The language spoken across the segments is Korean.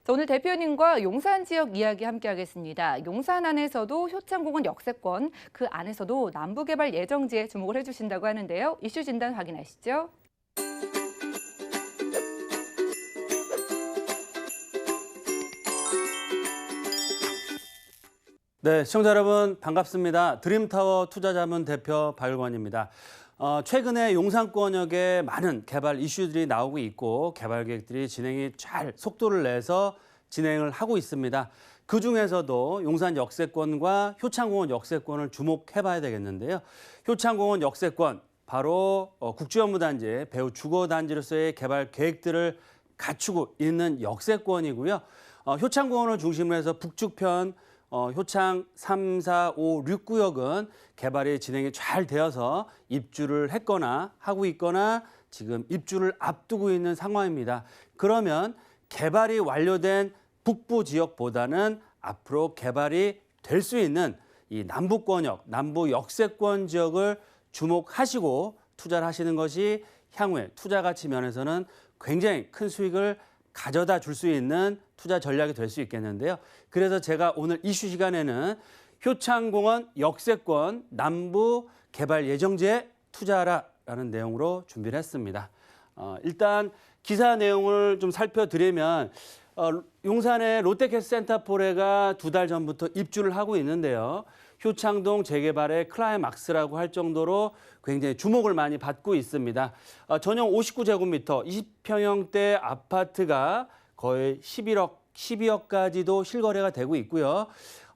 자, 오늘 대표님과 용산 지역 이야기 함께 하겠습니다. 용산 안에서도 효창공원 역세권, 그 안에서도 남부개발 예정지에 주목을 해주신다고 하는데요. 이슈 진단 확인하시죠. 네, 시청자 여러분 반갑습니다. 드림타워 투자자문 대표 박일권입니다. 최근에 용산권역에 많은 개발 이슈들이 나오고 있고 개발 계획들이 진행이 잘 속도를 내서 진행을 하고 있습니다. 그중에서도 용산 역세권과 효창공원 역세권을 주목해봐야 되겠는데요. 효창공원 역세권, 바로 국제업무단지, 배후 주거단지로서의 개발 계획들을 갖추고 있는 역세권이고요. 효창공원을 중심으로 해서 북쪽편 효창 3, 4, 5, 6구역은 개발이 진행이 잘 되어서 입주를 했거나 하고 있거나 지금 입주를 앞두고 있는 상황입니다. 그러면 개발이 완료된 북부 지역보다는 앞으로 개발이 될 수 있는 이 남부권역, 남부 역세권 지역을 주목하시고 투자를 하시는 것이 향후에 투자 가치 면에서는 굉장히 큰 수익을 가져다 줄 수 있는 투자 전략이 될 수 있겠는데요. 그래서 제가 오늘 이슈 시간에는 효창공원 역세권 남부 개발 예정지에 투자하라라는 내용으로 준비를 했습니다. 일단 기사 내용을 좀 살펴드리면 용산의 롯데캐슬센터포레가 2달 전부터 입주를 하고 있는데요. 효창동 재개발의 클라이막스라고 할 정도로 굉장히 주목을 많이 받고 있습니다. 전용 59제곱미터 20평형대 아파트가 거의 12억까지도 실거래가 되고 있고요.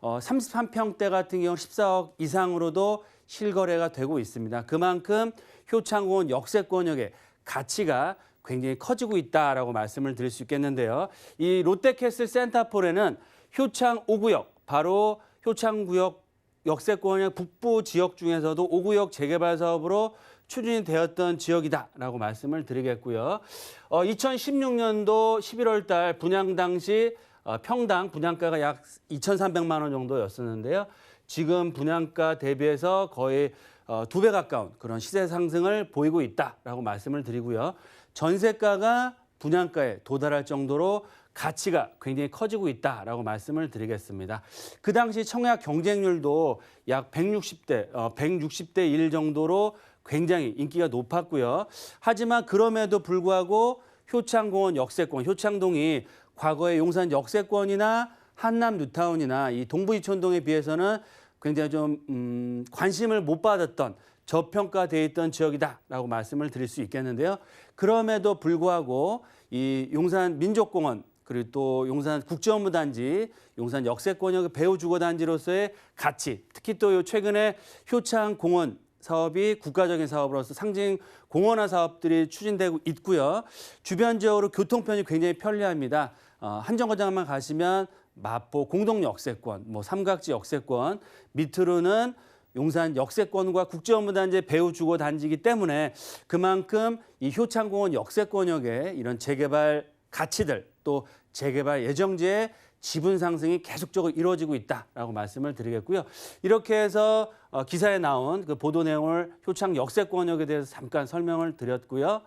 33평대 같은 경우는 14억 이상으로도 실거래가 되고 있습니다. 그만큼 효창공원 역세권역의 가치가 굉장히 커지고 있다라고 말씀을 드릴 수 있겠는데요. 이 롯데캐슬 센터포레는 효창 5구역, 바로 효창구역 역세권역 북부 지역 중에서도 5구역 재개발 사업으로 추진이 되었던 지역이다라고 말씀을 드리겠고요. 2016년도 11월 달 분양 당시 평당 분양가가 약 2,300만 원 정도였었는데요. 지금 분양가 대비해서 거의 2배 가까운 그런 시세 상승을 보이고 있다라고 말씀을 드리고요. 전세가가 분양가에 도달할 정도로 가치가 굉장히 커지고 있다라고 말씀을 드리겠습니다. 그 당시 청약 경쟁률도 약 160대 1 정도로 굉장히 인기가 높았고요. 하지만 그럼에도 불구하고 효창공원 역세권, 효창동이 과거의 용산 역세권이나 한남 뉴타운이나 이 동부이촌동에 비해서는 굉장히 좀 관심을 못 받았던 저평가되어 있던 지역이다라고 말씀을 드릴 수 있겠는데요. 그럼에도 불구하고 이 용산 민족공원 그리고 또 용산 국제업무단지, 용산 역세권역의 배후 주거단지로서의 가치, 특히 또 최근에 효창공원 사업이 국가적인 사업으로서 상징 공원화 사업들이 추진되고 있고요. 주변 지역으로 교통편이 굉장히 편리합니다. 한정거장만 가시면 마포 공동 역세권, 삼각지 역세권, 밑으로는 용산 역세권과 국제업무단지의 배후 주거단지이기 때문에 그만큼 이 효창공원 역세권역의 이런 재개발 가치들 또 재개발 예정지의 지분 상승이 계속적으로 이루어지고 있다라고 말씀을 드리겠고요. 이렇게 해서 기사에 나온 그 보도 내용을 효창 역세권역에 대해서 잠깐 설명을 드렸고요.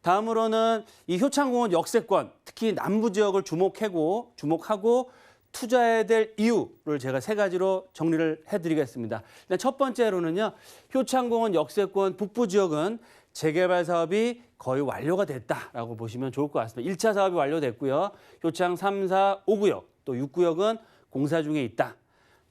다음으로는 이 효창공원 역세권, 특히 남부 지역을 주목하고 투자해야 될 이유를 제가 3가지로 정리를 해드리겠습니다. 일단 첫 번째로는요, 효창공원 역세권 북부 지역은 재개발 사업이 거의 완료가 됐다라고 보시면 좋을 것 같습니다. 1차 사업이 완료됐고요. 효창 3, 4, 5구역, 또 6구역은 공사 중에 있다.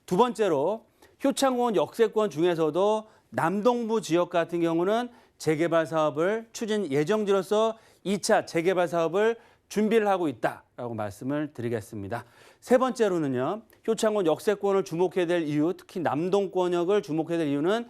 두 번째로 효창공원 역세권 중에서도 남동부 지역 같은 경우는 재개발 사업을 추진 예정지로서 2차 재개발 사업을 준비를 하고 있다라고 말씀을 드리겠습니다. 세 번째로는요, 효창공원 역세권을 주목해야 될 이유, 특히 남동권역을 주목해야 될 이유는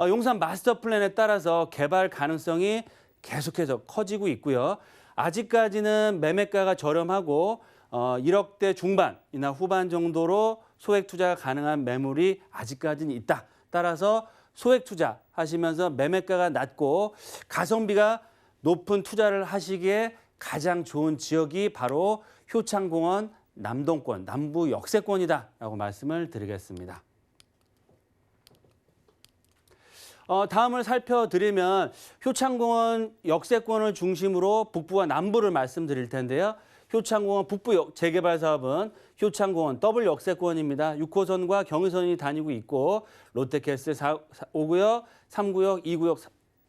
용산 마스터 플랜에 따라서 개발 가능성이 계속해서 커지고 있고요. 아직까지는 매매가가 저렴하고 1억대 중반이나 후반 정도로 소액 투자가 가능한 매물이 아직까지는 있다. 따라서 소액 투자 하시면서 매매가가 낮고 가성비가 높은 투자를 하시기에 가장 좋은 지역이 바로 효창공원 남동권, 남부 역세권이다라고 말씀을 드리겠습니다. 다음을 살펴드리면 효창공원 역세권을 중심으로 북부와 남부를 말씀드릴 텐데요. 효창공원 북부 재개발 사업은 효창공원 더블 역세권입니다. 6호선과 경의선이 다니고 있고 롯데캐슬 5구역, 3구역, 2구역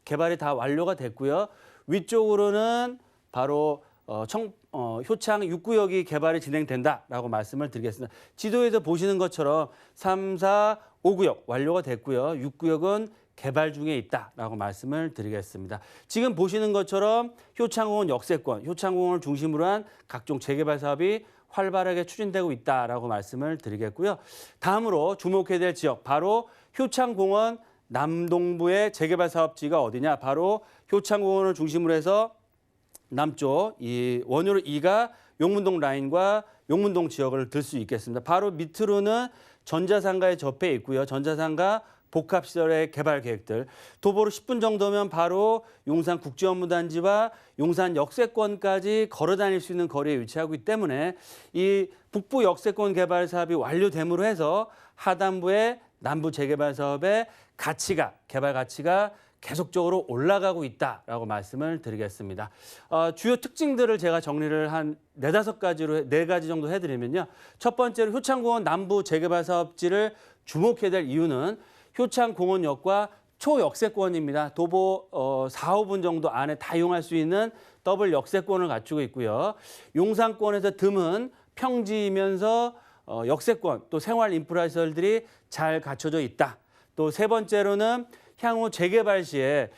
개발이 다 완료가 됐고요. 위쪽으로는 바로 효창 6구역이 개발이 진행된다라고 말씀을 드리겠습니다. 지도에서 보시는 것처럼 3, 4, 5구역 완료가 됐고요. 6구역은 개발 중에 있다라고 말씀을 드리겠습니다. 지금 보시는 것처럼 효창공원 역세권, 효창공원을 중심으로 한 각종 재개발 사업이 활발하게 추진되고 있다라고 말씀을 드리겠고요. 다음으로 주목해야 될 지역, 바로 효창공원 남동부의 재개발 사업지가 어디냐? 바로 효창공원을 중심으로 해서 남쪽 이 원효로 2가 용문동 라인과 용문동 지역을 들 수 있겠습니다. 바로 밑으로는 전자상가에 접해 있고요. 전자상가 복합시설의 개발 계획들. 도보로 10분 정도면 바로 용산 국제업무단지와 용산 역세권까지 걸어 다닐 수 있는 거리에 위치하고 있기 때문에 이 북부 역세권 개발 사업이 완료됨으로 해서 하단부의 남부 재개발 사업의 개발 가치가 계속적으로 올라가고 있다라고 말씀을 드리겠습니다. 주요 특징들을 제가 정리를 한 4가지 정도 해드리면요. 첫 번째로 효창공원 남부 재개발 사업지를 주목해야 될 이유는 효창공원역과 초역세권입니다. 도보 4, 5분 정도 안에 다 이용할 수 있는 더블 역세권을 갖추고 있고요. 용산권에서 드문 평지이면서 역세권 또 생활 인프라 시설들이 잘 갖춰져 있다. 또 세 번째로는 향후 재개발 시에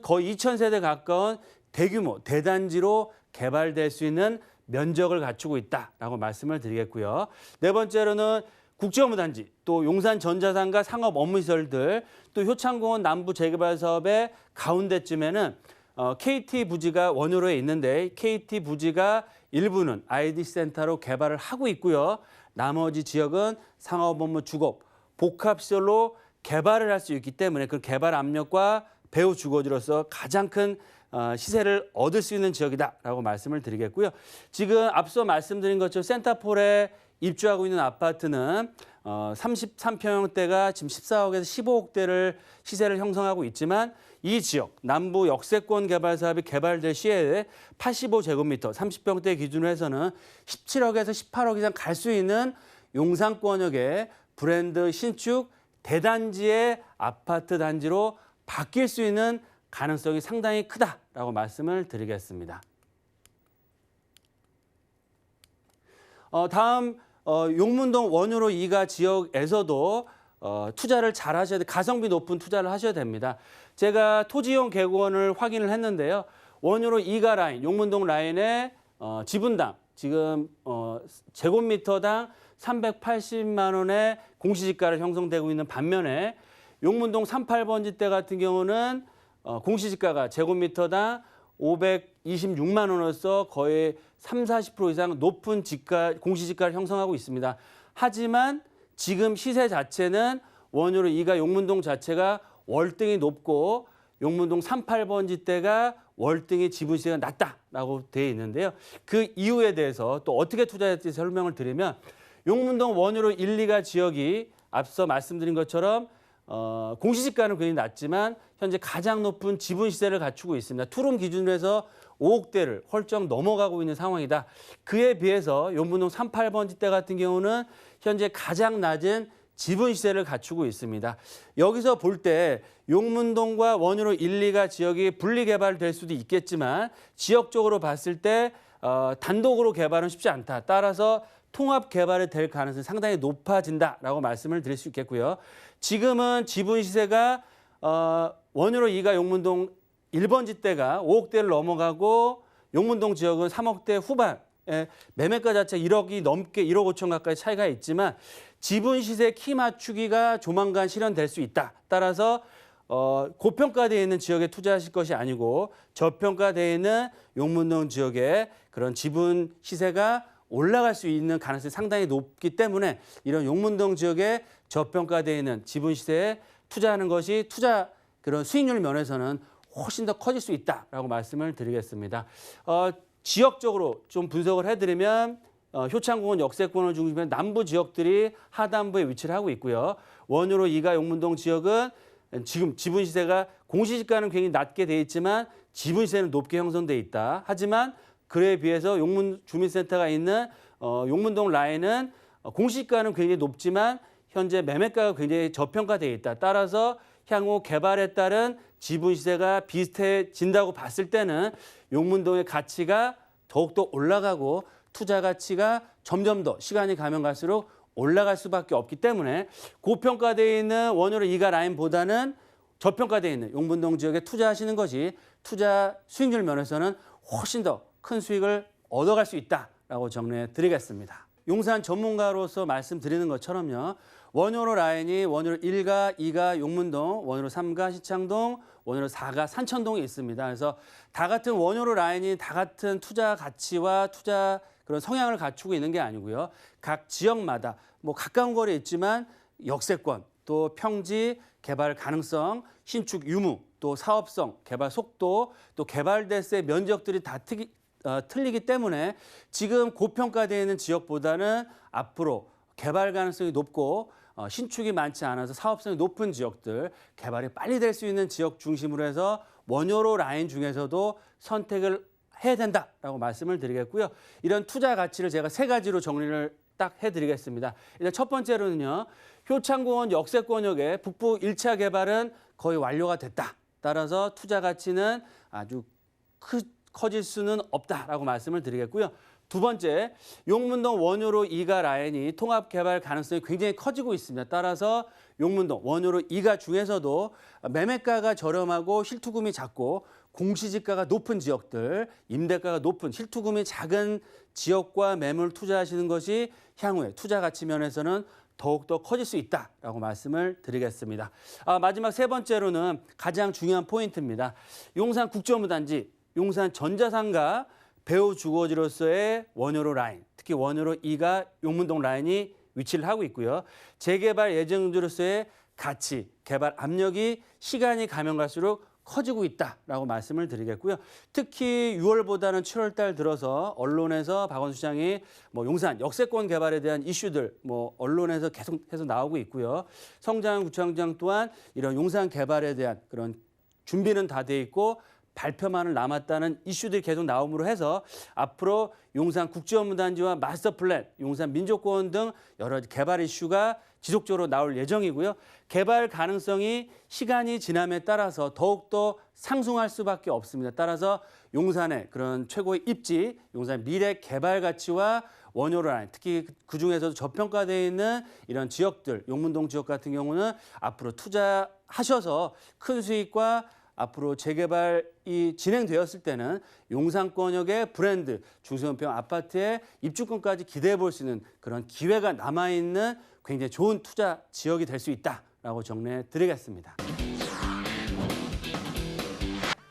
거의 2,000세대 가까운 대규모 대단지로 개발될 수 있는 면적을 갖추고 있다라고 말씀을 드리겠고요. 네 번째로는 국제업무단지, 또 용산 전자상가 상업 업무시설들, 또 효창공원 남부 재개발 사업의 가운데쯤에는 KT 부지가 원효로에 있는데 KT 부지가 일부는 IDC 센터로 개발을 하고 있고요. 나머지 지역은 상업 업무 주거, 복합시설로 개발을 할 수 있기 때문에 그 개발 압력과 배후 주거지로서 가장 큰 시세를 얻을 수 있는 지역이다라고 말씀을 드리겠고요. 지금 앞서 말씀드린 것처럼 센터폴에 입주하고 있는 아파트는 33평형대가 지금 14억에서 15억대를 시세를 형성하고 있지만 이 지역 남부 역세권 개발 사업이 개발될 시에 85제곱미터 30평대 기준으로 해서는 17억에서 18억 이상 갈 수 있는 용산권역의 브랜드 신축 대단지의 아파트 단지로 바뀔 수 있는 가능성이 상당히 크다라고 말씀을 드리겠습니다. 다음 용문동 원효로 2가 지역에서도 투자를 잘 하셔야 돼. 가성비 높은 투자를 하셔야 됩니다. 제가 토지용 계획원을 확인을 했는데요. 원효로 2가 라인, 용문동 라인의 지분당 지금 제곱미터당 380만 원의 공시지가를 형성되고 있는 반면에 용문동 38번지대 같은 경우는 공시지가가 제곱미터당 526만 원으로서 거의 30-40% 이상 높은 공시지가를 형성하고 있습니다. 하지만 지금 시세 자체는 원효로 2가 용문동 자체가 월등히 높고 용문동 38번지대가 월등히 지분시세가 낮다라고 되어 있는데요. 그 이유에 대해서 또 어떻게 투자했는지 설명을 드리면 용문동 원효로 1, 2가 지역이 앞서 말씀드린 것처럼 공시지가는 굉장히 낮지만 현재 가장 높은 지분 시세를 갖추고 있습니다. 투룸 기준으로 해서 5억대를 헐쩍 넘어가고 있는 상황이다. 그에 비해서 용문동 38번지대 같은 경우는 현재 가장 낮은 지분 시세를 갖추고 있습니다. 여기서 볼 때 용문동과 원효로 1, 2가 지역이 분리 개발될 수도 있겠지만 지역적으로 봤을 때 단독으로 개발은 쉽지 않다. 따라서 통합 개발이 될 가능성이 상당히 높아진다라고 말씀을 드릴 수 있겠고요. 지금은 지분 시세가 원효로 2가 용문동 1번지대가 5억대를 넘어가고 용문동 지역은 3억대 후반, 매매가 자체 1억이 넘게 1억 5천 가까이 차이가 있지만 지분 시세 키 맞추기가 조만간 실현될 수 있다. 따라서 고평가되어 있는 지역에 투자하실 것이 아니고 저평가되어 있는 용문동 지역에 그런 지분 시세가 올라갈 수 있는 가능성이 상당히 높기 때문에 이런 용문동 지역에 저평가되어 있는 지분 시세에 투자하는 것이 투자 그런 수익률 면에서는 훨씬 더 커질 수 있다라고 말씀을 드리겠습니다. 지역적으로 좀 분석을 해드리면 효창공원 역세권을 중심으로 남부 지역들이 하단부에 위치를 하고 있고요. 원효로 2가 용문동 지역은 지금 지분 시세가 공시지가는 굉장히 낮게 돼 있지만 지분 시세는 높게 형성돼 있다. 하지만 그에 비해서 용문 주민센터가 있는 용문동 라인은 공시가는 굉장히 높지만 현재 매매가가 굉장히 저평가되어 있다. 따라서 향후 개발에 따른 지분 시세가 비슷해진다고 봤을 때는 용문동의 가치가 더욱더 올라가고 투자 가치가 점점 더 시간이 가면 갈수록 올라갈 수밖에 없기 때문에 고평가되어 있는 원효로 2가 라인보다는 저평가되어 있는 용문동 지역에 투자하시는 것이 투자 수익률 면에서는 훨씬 더 큰 수익을 얻어갈 수 있다라고 정리해 드리겠습니다. 용산 전문가로서 말씀드리는 것처럼요. 원효로 라인이 원효로 1가 2가 용문동, 원효로 3가 시창동, 원효로 4가 산천동에 있습니다. 그래서 다 같은 원효로 라인이 다 같은 투자 가치와 투자 그런 성향을 갖추고 있는 게 아니고요. 각 지역마다 뭐 가까운 거리에 있지만 역세권, 또 평지, 개발 가능성, 신축 유무, 또 사업성, 개발 속도, 또 개발 대세 면적들이 다 틀리기 때문에 지금 고평가되어 있는 지역보다는 앞으로 개발 가능성이 높고 신축이 많지 않아서 사업성이 높은 지역들, 개발이 빨리 될 수 있는 지역 중심으로 해서 원효로 라인 중에서도 선택을 해야 된다라고 말씀을 드리겠고요. 이런 투자 가치를 제가 3가지로 정리를 딱 해드리겠습니다. 일단 첫 번째로는요. 효창공원 역세권역의 북부 1차 개발은 거의 완료가 됐다. 따라서 투자 가치는 아주 커질 수는 없다라고 말씀을 드리겠고요. 두 번째, 용문동 원효로 2가 라인이 통합 개발 가능성이 굉장히 커지고 있습니다. 따라서 용문동 원효로 2가 중에서도 매매가가 저렴하고 실투금이 작고 공시지가가 높은 지역들, 임대가가 높은 실투금이 작은 지역과 매물 투자하시는 것이 향후에 투자 가치 면에서는 더욱더 커질 수 있다라고 말씀을 드리겠습니다. 마지막 3번째로는 가장 중요한 포인트입니다. 용산 국제업무단지, 용산 전자상가 배후 주거지로서의 원효로 라인, 특히 원효로 2가 용문동 라인이 위치를 하고 있고요. 재개발 예정지로서의 가치, 개발 압력이 시간이 가면 갈수록 커지고 있다라고 말씀을 드리겠고요. 특히 6월보다는 7월 달 들어서 언론에서 박원순 시장이 용산 역세권 개발에 대한 이슈들 언론에서 계속해서 나오고 있고요. 성장훈 구청장 또한 이런 용산 개발에 대한 그런 준비는 다 돼 있고 발표만을 남았다는 이슈들이 계속 나옴으로 해서 앞으로 용산 국제업무단지와 마스터 플랜, 용산 민족공원 등 여러 개발 이슈가 지속적으로 나올 예정이고요. 개발 가능성이 시간이 지남에 따라서 더욱더 상승할 수밖에 없습니다. 따라서 용산의 그런 최고의 입지, 용산 미래 개발 가치와 원효로 라인, 특히 그중에서도 저평가되어 있는 이런 지역들, 용문동 지역 같은 경우는 앞으로 투자하셔서 큰 수익과 앞으로 재개발이 진행되었을 때는 용산권역의 브랜드 중소형평 아파트의 입주권까지 기대해 볼 수 있는 그런 기회가 남아있는 굉장히 좋은 투자 지역이 될 수 있다라고 정리해 드리겠습니다.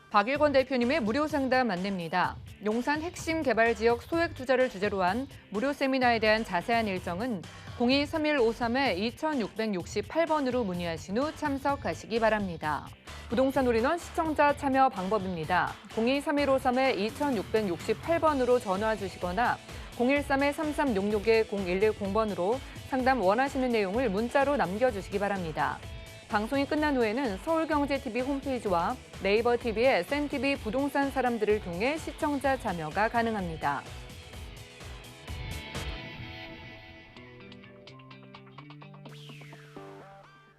박일권 대표님의 무료 상담 안내입니다. 용산 핵심 개발 지역 소액 투자를 주제로 한 무료 세미나에 대한 자세한 일정은 023153-2668번으로 문의하신 후 참석하시기 바랍니다. 부동산 올인원 시청자 참여 방법입니다. 023153-2668번으로 전화 주시거나 013-3366-0110번으로 상담 원하시는 내용을 문자로 남겨주시기 바랍니다. 방송이 끝난 후에는 서울경제TV 홈페이지와 네이버 TV의 센TV 부동산 사람들을 통해 시청자 참여가 가능합니다.